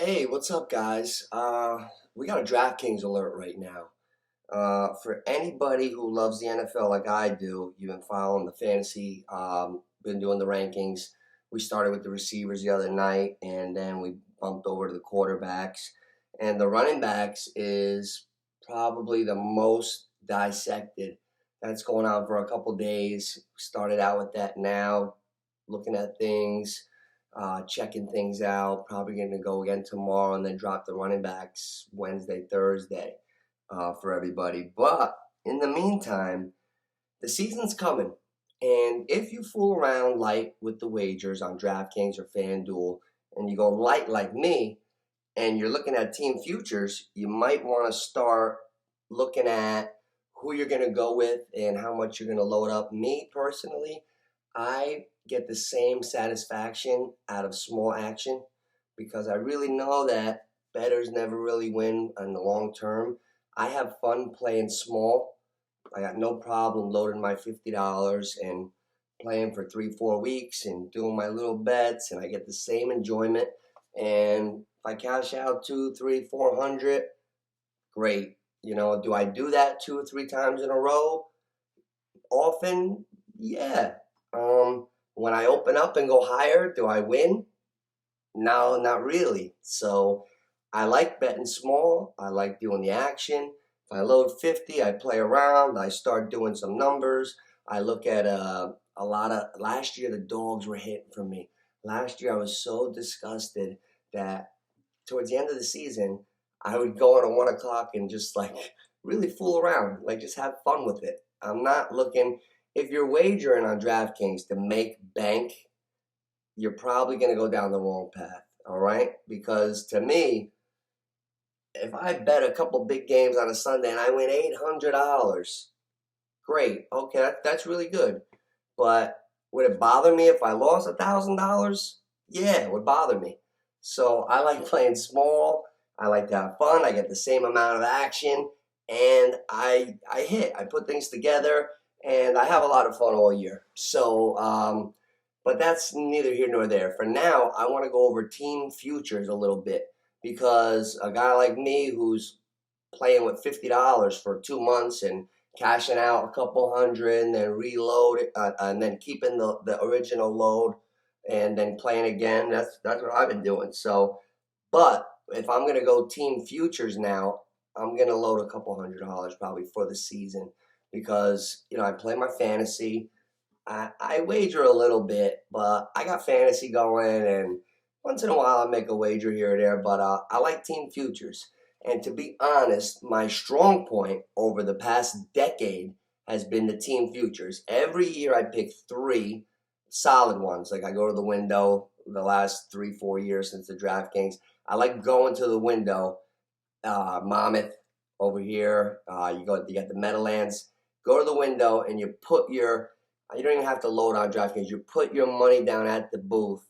Hey, what's up, guys? We got a DraftKings alert right now. For anybody who loves the NFL like I do, you've been following the fantasy, been doing the rankings. We started with the receivers the other night, and then we bumped over to the quarterbacks. And the running backs is probably the most dissected. That's going on for a couple days. Started out with that now, looking at things, checking things out. Probably going to go again tomorrow and then drop the running backs Wednesday, Thursday for everybody. But in the meantime, the season's coming. And if you fool around light with the wagers on DraftKings or FanDuel and you go light like me and you're looking at team futures, you might want to start looking at who you're going to go with and how much you're going to load up. Me personally, I get the same satisfaction out of small action because I really know that bettors never really win in the long term. I have fun playing small. I got no problem loading my $50 and playing for 3-4 weeks and doing my little bets, and I get the same enjoyment. And if I cash out 2, 3, 400, great. Do I do that 2 or 3 times in a row? Often, yeah. When I open up and go higher, do I win? No, not really. So I like betting small. I like doing the action. If I load 50, I play around. I start doing some numbers. I look at a lot of, last year the dogs were hitting for me. Last year I was so disgusted that towards the end of the season, I would go on at 1 o'clock and just like really fool around, like just have fun with it. I'm not looking, if you're wagering on DraftKings to make bank, you're probably going to go down the wrong path, all right? Because to me, if I bet a couple big games on a Sunday and I win $800, great. Okay, that's really good. But would it bother me if I lost $1,000? Yeah, it would bother me. So I like playing small. I like to have fun. I get the same amount of action, and I hit. I put things together, and I have a lot of fun all year. So, but that's neither here nor there. For now, I want to go over team futures a little bit because a guy like me who's playing with $50 for 2 months and cashing out a couple hundred and then reload it and then keeping the original load and then playing again. That's what I've been doing. So, but if I'm going to go team futures now, I'm going to load a couple $100 probably for the season because, I play my fantasy. I wager a little bit, but I got fantasy going, and once in a while I make a wager here or there, but I like team futures. And to be honest, my strong point over the past decade has been the team futures. Every year I pick 3 solid ones. Like I go to the window the last 3-4 years since the DraftKings. I like going to the window. Monmouth over here. You got the Meadowlands. Go to the window and you don't even have to load on DraftKings. You put your money down at the booth,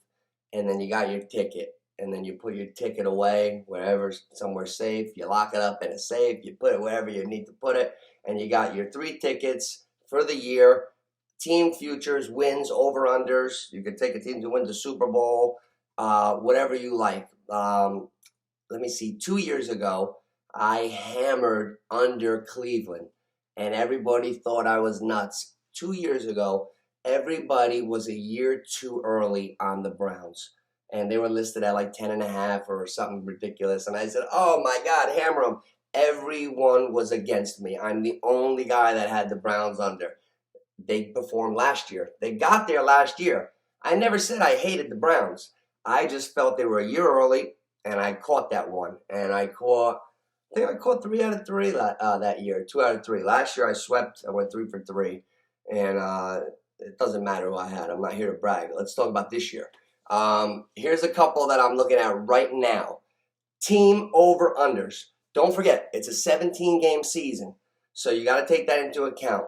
and then you got your ticket. And then you put your ticket away wherever, somewhere safe. You lock it up in a safe. You put it wherever you need to put it. And you got your 3 tickets for the year. Team futures, wins, over-unders. You could take a team to win the Super Bowl, whatever you like. Let me see. 2 years ago, I hammered under Cleveland, and everybody thought I was nuts. 2 years ago, everybody was a year too early on the Browns, and they were listed at like 10.5 or something ridiculous. And I said, "Oh my God, hammer them!" Everyone was against me. I'm the only guy that had the Browns under. They performed last year. They got there last year. I never said I hated the Browns. I just felt they were a year early, and I caught that one. And I think I caught 3 out of 3 that year, 2 out of 3. Last year I swept. I went 3 for 3. And it doesn't matter who I had. I'm not here to brag. Let's talk about this year. Here's a couple that I'm looking at right now. Team over-unders. Don't forget, it's a 17-game season, so you got to take that into account.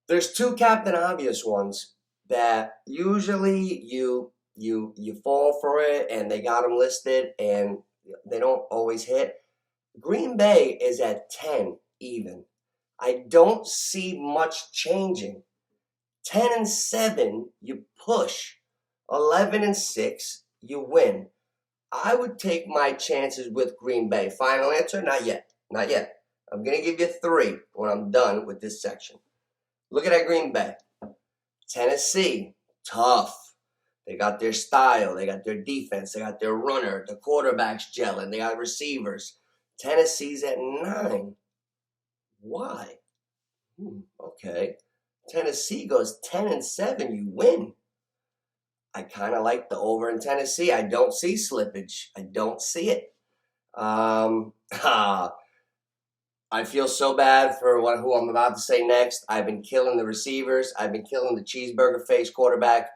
There's 2 Captain Obvious ones that usually you fall for it, and they got them listed, and they don't always hit. Green Bay is at 10 even. I don't see much changing. 10-7, you push. 11-6, you win. I would take my chances with Green Bay. Final answer? Not yet. Not yet. I'm going to give you 3 when I'm done with this section. Look at that Green Bay. Tennessee, tough. They got their style. They got their defense. They got their runner. The quarterback's gelling. They got receivers. Tennessee's at 9. Why? Okay. Tennessee goes 10-7. You win. I kind of like the over in Tennessee. I don't see slippage. I don't see it. I feel so bad for who I'm about to say next. I've been killing the receivers. I've been killing the cheeseburger face quarterback.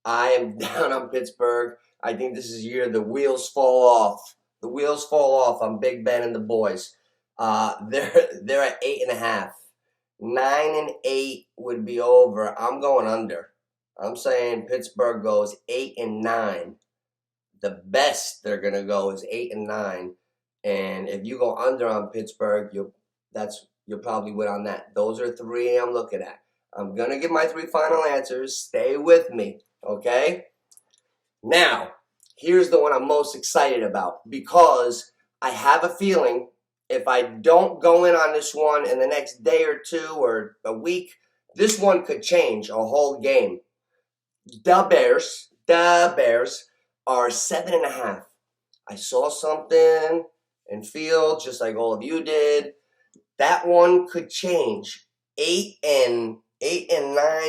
I am down on Pittsburgh. I think this is the year the wheels fall off. The wheels fall off on Big Ben and the boys. They're at 8.5. 9-8 would be over. I'm going under. I'm saying Pittsburgh goes 8-9. The best they're gonna go is 8-9. And if you go under on Pittsburgh, you'll probably win on that. Those are 3 I'm looking at. I'm gonna give my 3 final answers. Stay with me, okay? Now, here's the one I'm most excited about because I have a feeling if I don't go in on this one in the next day or 2 or a week, this one could change a whole game. The Bears are 7.5. I saw something in field, just like all of you did. That one could change. 8-9,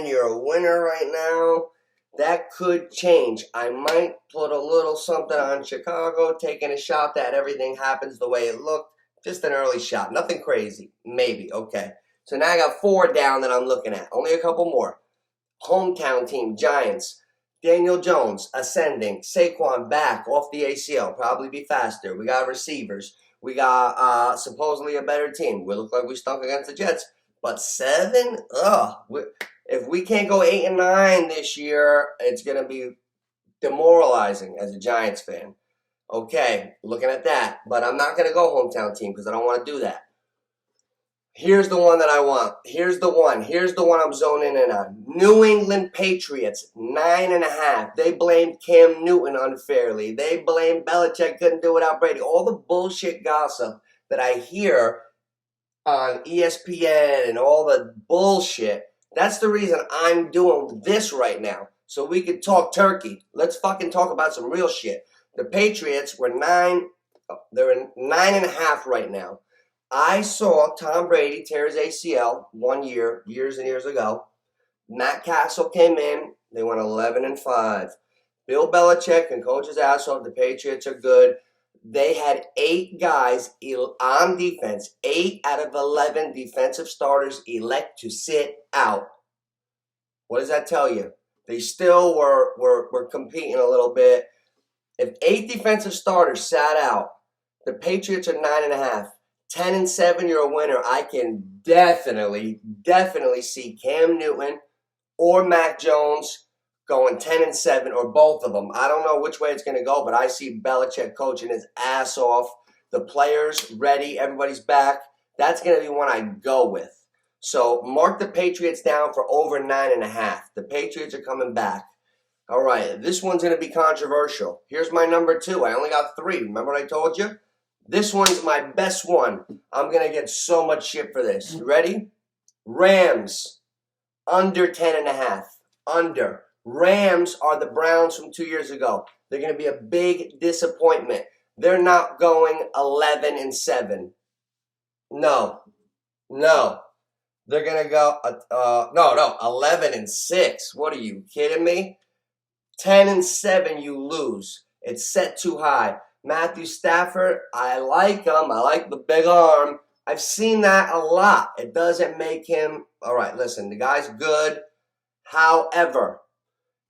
you're a winner right now. That could change. I might put a little something on Chicago, taking a shot that everything happens the way it looked. Just an early shot. Nothing crazy. Maybe. Okay. So now I got 4 down that I'm looking at. Only a couple more. Hometown team, Giants. Daniel Jones, ascending. Saquon back off the ACL. Probably be faster. We got receivers. We got supposedly a better team. We look like we stunk against the Jets. But 7? If we can't go 8-9 this year, it's going to be demoralizing as a Giants fan. Okay, looking at that. But I'm not going to go hometown team because I don't want to do that. Here's the one that I want. Here's the one I'm zoning in on. New England Patriots, 9.5. They blamed Cam Newton unfairly. They blamed Belichick couldn't do it without Brady. All the bullshit gossip that I hear on ESPN and all the bullshit. That's the reason I'm doing this right now. So we could talk turkey. Let's fucking talk about some real shit. The Patriots were 9. They're in 9.5 right now. I saw Tom Brady tear his ACL years and years ago. Matt Castle came in. They went 11-5. Bill Belichick can coach his ass off. The Patriots are good. They had 8 guys on defense. 8 out of 11 defensive starters elect to sit out. What does that tell you? They still were competing a little bit. If 8 defensive starters sat out, the Patriots are 9.5. 10-7, you're a winner. I can definitely see Cam Newton or Mac Jones going 10-7 or both of them. I don't know which way it's going to go, but I see Belichick coaching his ass off. The players ready. Everybody's back. That's going to be one I go with. So mark the Patriots down for over 9.5. The Patriots are coming back. All right, this one's going to be controversial. Here's my number 2. I only got 3. Remember what I told you? This one's my best one. I'm going to get so much shit for this. You ready? Rams, under 10.5. Under. Rams are the Browns from 2 years ago. They're going to be a big disappointment. They're not going 11-7. No. They're going to go, 11-6. What are you kidding me? 10-7, you lose. It's set too high. Matthew Stafford, I like him. I like the big arm. I've seen that a lot. It doesn't make him... All right, listen, the guy's good. However,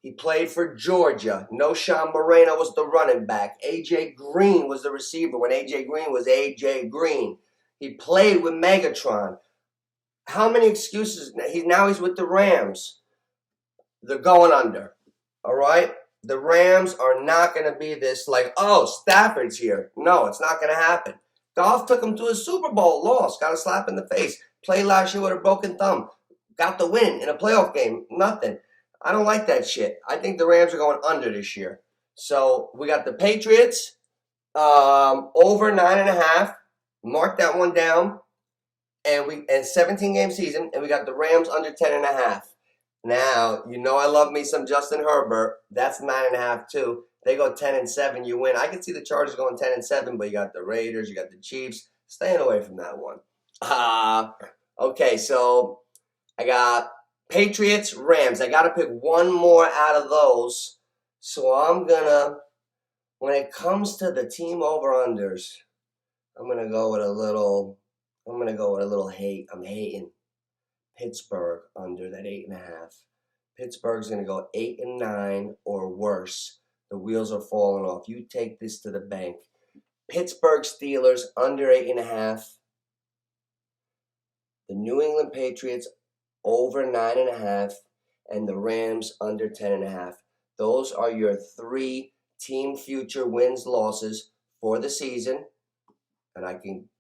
he played for Georgia. Sean Moreno was the running back. A.J. Green was the receiver when A.J. Green was A.J. Green. He played with Megatron. How many excuses? Now he's with the Rams. They're going under. All right? The Rams are not going to be this like, oh, Stafford's here. No, it's not going to happen. Goff took him to a Super Bowl, lost, got a slap in the face. Played last year with a broken thumb. Got the win in a playoff game. Nothing. I don't like that shit. I think the Rams are going under this year. So we got the Patriots Over 9.5. Mark that one down. And 17-game season, and we got the Rams under 10.5. Now, you know I love me some Justin Herbert. That's 9.5 too. They go 10-7, you win. I can see the Chargers going 10-7, but you got the Raiders, you got the Chiefs. Staying away from that one. Okay, so I got Patriots, Rams. I got to pick one more out of those. So I'm gonna, when it comes to the team over-unders, I'm gonna go with a little hate. I'm hating Pittsburgh under that 8.5. Pittsburgh's gonna go 8-9 or worse. The wheels are falling off. You take this to the bank. Pittsburgh Steelers under 8.5. The New England Patriots over 9.5, and the Rams under 10.5. Those are your 3 team future wins losses for the season. And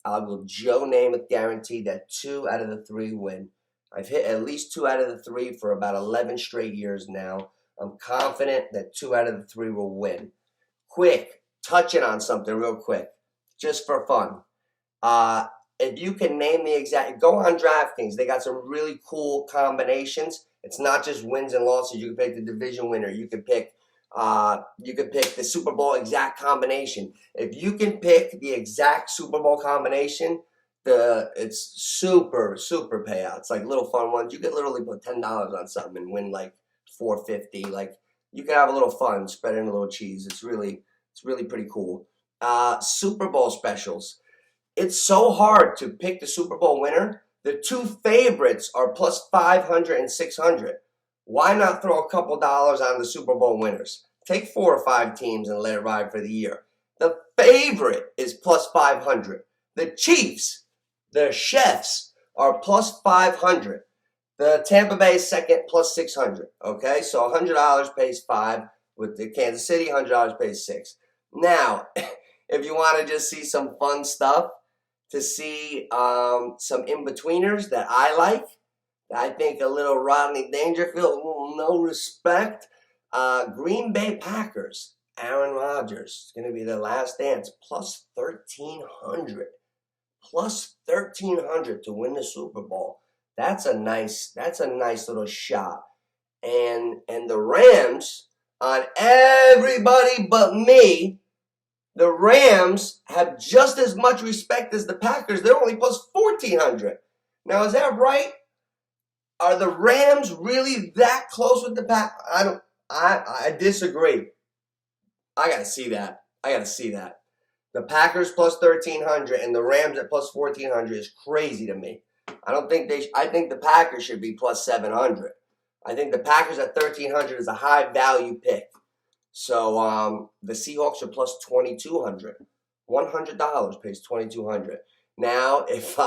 I'll go Joe Namath guarantee that 2 out of the 3 win. I've hit at least 2 out of the 3 for about 11 straight years now. I'm confident that 2 out of the 3 will win. Quick, touching on something real quick, just for fun. If you can name the exact, go on DraftKings. They got some really cool combinations. It's not just wins and losses. You can pick the division winner. You can pick the Super Bowl exact combination. If you can pick the exact Super Bowl combination, it's super payouts, like little fun ones. You could literally put $10 on something and win like $450. Like you can have a little fun, spread in a little cheese. It's really pretty cool. Super Bowl specials. It's so hard to pick the Super Bowl winner. The 2 favorites are plus 500 and 600. Why not throw a couple dollars on the Super Bowl winners? Take 4 or 5 teams and let it ride for the year. The favorite is plus 500. The Chiefs, the Chefs, are plus 500. The Tampa Bay second plus 600. Okay, so $100 pays 5. With the Kansas City, $100 pays 6. Now, if you want to just see some fun stuff, to see some in-betweeners that I like, I think a little Rodney Dangerfield, no respect. Green Bay Packers, Aaron Rodgers, it's going to be their last dance, plus 1,300. Plus 1,300 to win the Super Bowl. That's a nice little shot. And the Rams, on everybody but me, the Rams have just as much respect as the Packers. They're only plus 1,400. Now, is that right? Are the Rams really that close with the Pack? I disagree. I gotta see that. The Packers plus 1,300 and the Rams at plus 1,400 is crazy to me. I think the Packers should be plus 700. I think the Packers at 1,300 is a high value pick. So the Seahawks are plus 2,200. $100 pays 2,200. Now, if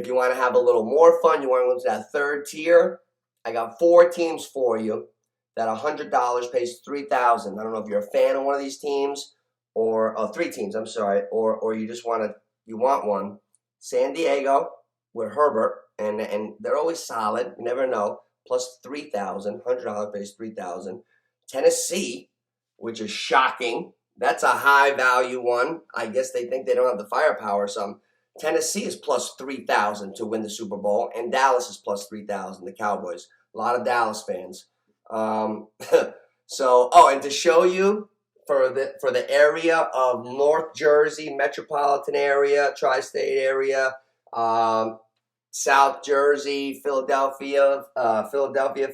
you want to have a little more fun, you want to go to that third tier, I got 4 teams for you. That $100 pays 3,000. I don't know if you're a fan of one of these teams, or 3 teams. I'm sorry, or you just want one. San Diego with Herbert, and they're always solid. You never know. Plus 3,000. $100 pays 3,000. Tennessee, which is shocking. That's a high value one. I guess they think they don't have the firepower or something. Tennessee is plus 3,000 to win the Super Bowl, and Dallas is plus 3,000, the Cowboys. A lot of Dallas fans. And to show you for the area of North Jersey, metropolitan area, tri-state area, South Jersey, Philadelphia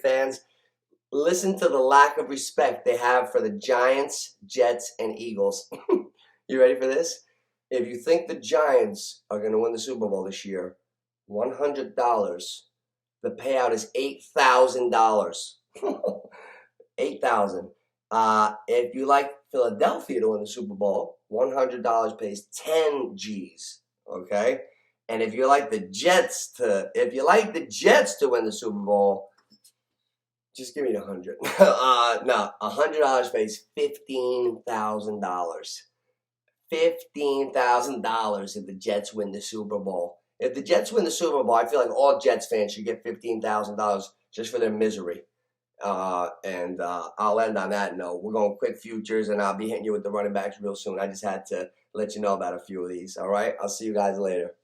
fans, listen to the lack of respect they have for the Giants, Jets, and Eagles. You ready for this? If you think the Giants are going to win the Super Bowl this year, $100, the payout is $8,000. $8,000. If you like Philadelphia to win the Super Bowl, $100 pays 10 G's. Okay? And if you like the Jets to win the Super Bowl, just give me the 100. No, $100 pays $15,000. $15,000 if the Jets win the Super Bowl. If the Jets win the Super Bowl, I feel like all Jets fans should get $15,000 just for their misery. I'll end on that note. We're going quick futures, and I'll be hitting you with the running backs real soon. I just had to let you know about a few of these. All right? I'll see you guys later.